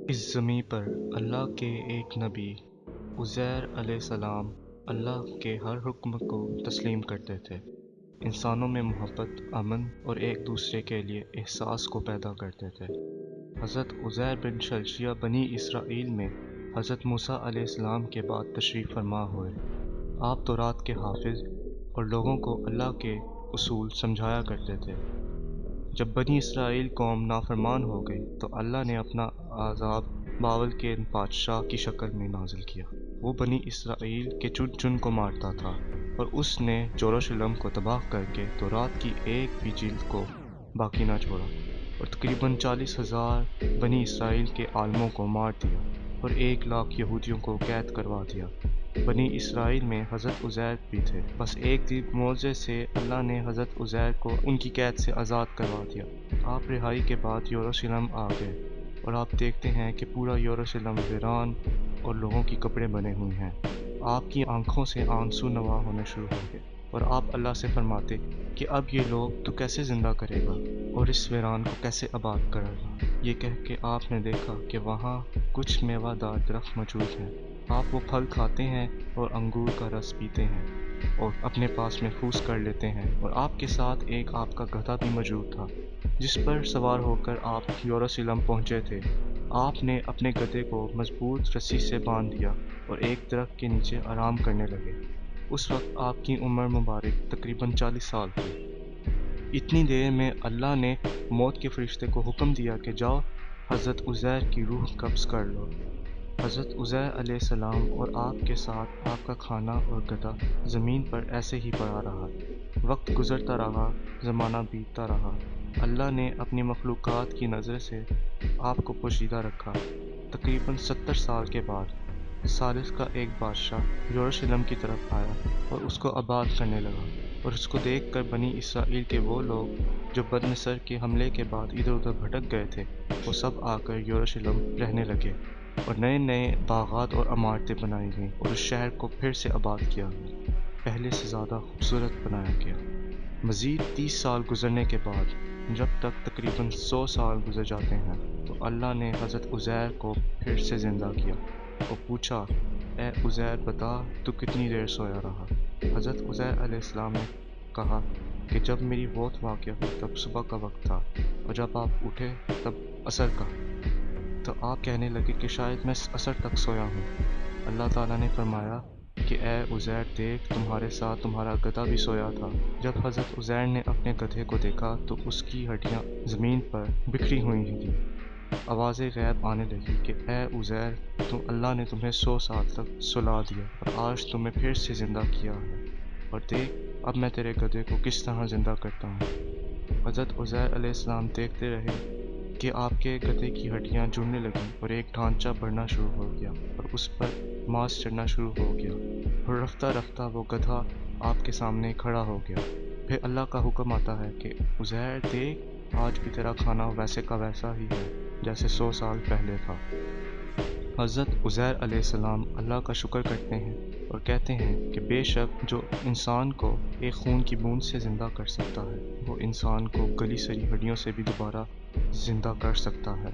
اس زمین پر اللہ کے ایک نبی عزیر علیہ السلام اللہ کے ہر حکم کو تسلیم کرتے تھے، انسانوں میں محبت، امن اور ایک دوسرے کے لیے احساس کو پیدا کرتے تھے۔ حضرت عزیر بن شلشیہ بنی اسرائیل میں حضرت موسیٰ علیہ السلام کے بعد تشریف فرما ہوئے۔ آپ تورات کے حافظ اور لوگوں کو اللہ کے اصول سمجھایا کرتے تھے۔ جب بنی اسرائیل قوم نافرمان ہو گئی تو اللہ نے اپنا عذاب باول کے بادشاہ کی شکل میں نازل کیا۔ وہ بنی اسرائیل کے چن چن کو مارتا تھا اور اس نے یروشلم کو تباہ کر کے تورات کی ایک بھی جلد کو باقی نہ چھوڑا اور تقریباً 40,000 بنی اسرائیل کے عالموں کو مار دیا اور 1,00,000 یہودیوں کو قید کروا دیا۔ بنی اسرائیل میں حضرت عزیر بھی تھے، بس ایک دن معجزے سے اللہ نے حضرت عزیر کو ان کی قید سے آزاد کروا دیا۔ آپ رہائی کے بعد یروشلم آ گئے اور آپ دیکھتے ہیں کہ پورا یروشلم ویران اور لوگوں کی کپڑے بنے ہوئے ہیں۔ آپ کی آنکھوں سے آنسو نوا ہونے شروع ہو گئے اور آپ اللہ سے فرماتے کہ اب یہ لوگ تو کیسے زندہ کرے گا اور اس ویران کو کیسے آباد کرے گا۔ یہ کہہ کے آپ نے دیکھا کہ وہاں کچھ میوہ دار درخت موجود ہیں۔ آپ وہ پھل کھاتے ہیں اور انگور کا رس پیتے ہیں اور اپنے پاس محفوظ کر لیتے ہیں، اور آپ کے ساتھ ایک آپ کا گدھا بھی موجود تھا جس پر سوار ہو کر آپ یروشلم پہنچے تھے۔ آپ نے اپنے گدھے کو مضبوط رسی سے باندھ دیا اور ایک درخت کے نیچے آرام کرنے لگے۔ اس وقت آپ کی عمر مبارک تقریباً 40 سال تھی۔ اتنی دیر میں اللہ نے موت کے فرشتے کو حکم دیا کہ جاؤ حضرت عزیر کی روح قبض کر لو۔ حضرت عزیر علیہ السلام اور آپ کے ساتھ آپ کا کھانا اور گدھا زمین پر ایسے ہی پڑا رہا۔ وقت گزرتا رہا، زمانہ بیتتا رہا۔ اللہ نے اپنی مخلوقات کی نظر سے آپ کو پوشیدہ رکھا۔ تقریباً 70 سال کے بعد ثالث کا ایک بادشاہ یروشلم کی طرف آیا اور اس کو آباد کرنے لگا، اور اس کو دیکھ کر بنی اسرائیل کے وہ لوگ جو بدنصر کے حملے کے بعد ادھر ادھر بھٹک گئے تھے، وہ سب آ کر یروشلم رہنے لگے اور نئے نئے باغات اور عمارتیں بنائی گئیں اور اس شہر کو پھر سے آباد کیا گیا، پہلے سے زیادہ خوبصورت بنایا گیا۔ مزید 30 سال گزرنے کے بعد جب تک تقریباً 100 سال گزر جاتے ہیں تو اللہ نے حضرت عزیر کو پھر سے زندہ کیا اور پوچھا، اے عزیر بتا تو کتنی دیر سویا رہا؟ حضرت عزیر علیہ السلام نے کہا کہ جب میری موت واقع ہوئی تب صبح کا وقت تھا اور جب آپ اٹھے تب عصر کا۔ تو آپ کہنے لگے کہ شاید میں عصر تک سویا ہوں۔ اللہ تعالیٰ نے فرمایا کہ اے عزیر دیکھ، تمہارے ساتھ تمہارا گدھا بھی سویا تھا۔ جب حضرت عزیر نے اپنے گدھے کو دیکھا تو اس کی ہڈیاں زمین پر بکھری ہوئی تھیں۔ آواز غیب آنے لگی کہ اے عزیر، اللہ نے تمہیں 100 سال تک سلا دیا اور آج تمہیں پھر سے زندہ کیا ہے، اور دیکھ اب میں تیرے گدھے کو کس طرح زندہ کرتا ہوں۔ حضرت عزیر علیہ السلام دیکھتے رہے کہ آپ کے گدھے کی ہڈیاں جڑنے لگیں اور ایک ڈھانچہ بڑھنا شروع ہو گیا اور اس پر ماس چڑھنا شروع ہو گیا، اور رفتہ رفتہ وہ گدھا آپ کے سامنے کھڑا ہو گیا۔ پھر اللہ کا حکم آتا ہے کہ عزیر دیکھ، آج بھی تیرا کھانا ویسے کا ویسا ہی ہے جیسے 100 سال پہلے تھا۔ حضرت عزیر علیہ السلام اللہ کا شکر کرتے ہیں اور کہتے ہیں کہ بے شک جو انسان کو ایک خون کی بوند سے زندہ کر سکتا ہے، وہ انسان کو گلی سڑی ہڈیوں سے بھی دوبارہ زندہ کر سکتا ہے۔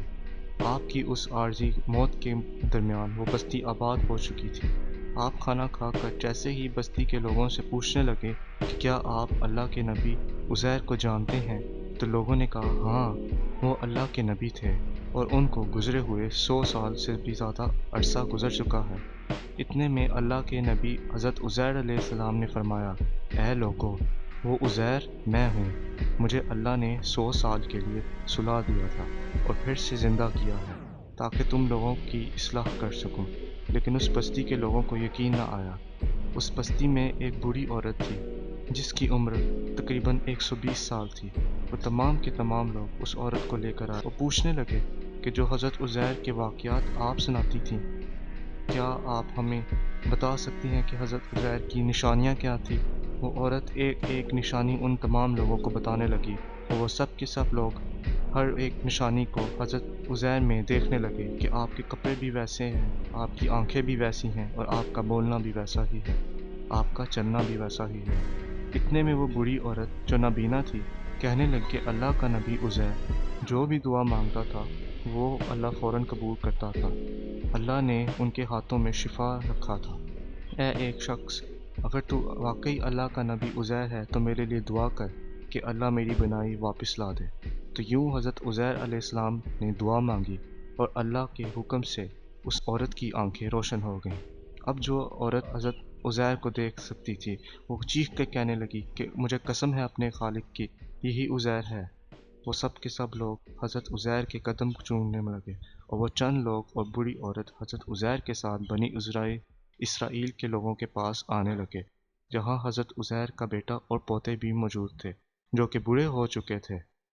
آپ کی اس عارضی موت کے درمیان وہ بستی آباد ہو چکی تھی۔ آپ کھانا کھا کر جیسے ہی بستی کے لوگوں سے پوچھنے لگے کہ کیا آپ اللہ کے نبی عزیر کو جانتے ہیں، تو لوگوں نے کہا ہاں، وہ اللہ کے نبی تھے اور ان کو گزرے ہوئے 100 سال سے بھی زیادہ عرصہ گزر چکا ہے۔ اتنے میں اللہ کے نبی حضرت عزیر علیہ السلام نے فرمایا، اے لوگو، وہ عزیر میں ہوں، مجھے اللہ نے 100 سال کے لیے سلا دیا تھا اور پھر سے زندہ کیا ہے تاکہ تم لوگوں کی اصلاح کر سکوں۔ لیکن اس بستی کے لوگوں کو یقین نہ آیا۔ اس بستی میں ایک بوڑھی عورت تھی جس کی عمر تقریباً 120 سال تھی۔ وہ تمام کے تمام لوگ اس عورت کو لے کر آئے اور پوچھنے لگے کہ جو حضرت عزیر کے واقعات آپ سناتی تھیں، کیا آپ ہمیں بتا سکتی ہیں کہ حضرت عزیر کی نشانیاں کیا تھیں؟ وہ عورت ایک ایک نشانی ان تمام لوگوں کو بتانے لگی اور وہ سب کے سب لوگ ہر ایک نشانی کو حضرت عزیر میں دیکھنے لگے کہ آپ کے کپڑے بھی ویسے ہیں، آپ کی آنکھیں بھی ویسی ہیں اور آپ کا بولنا بھی ویسا ہی ہے، آپ کا چلنا بھی ویسا ہی ہے۔ اتنے میں وہ بوڑھی عورت جو نابینا تھی کہنے لگی کہ اللہ کا نبی عزیر جو بھی دعا مانگتا تھا وہ اللہ فوراً قبول کرتا تھا۔ اللہ نے ان کے ہاتھوں میں شفا رکھا تھا۔ اے ایک شخص، اگر تو واقعی اللہ کا نبی عزیر ہے تو میرے لیے دعا کر کہ اللہ میری بینائی واپس لا دے۔ تو یوں حضرت عزیر علیہ السلام نے دعا مانگی اور اللہ کے حکم سے اس عورت کی آنکھیں روشن ہو گئیں۔ اب جو عورت حضرت عزیر کو دیکھ سکتی تھی وہ چیخ کر کہنے لگی کہ مجھے قسم ہے اپنے خالق کی، یہی عزیر ہے۔ وہ سب کے سب لوگ حضرت عزیر کے قدم چومنے لگے اور وہ چند لوگ اور بوڑھی عورت حضرت عزیر کے ساتھ بنی اسرائیل کے لوگوں کے پاس آنے لگے، جہاں حضرت عزیر کا بیٹا اور پوتے بھی موجود تھے جو کہ بوڑھے ہو چکے تھے۔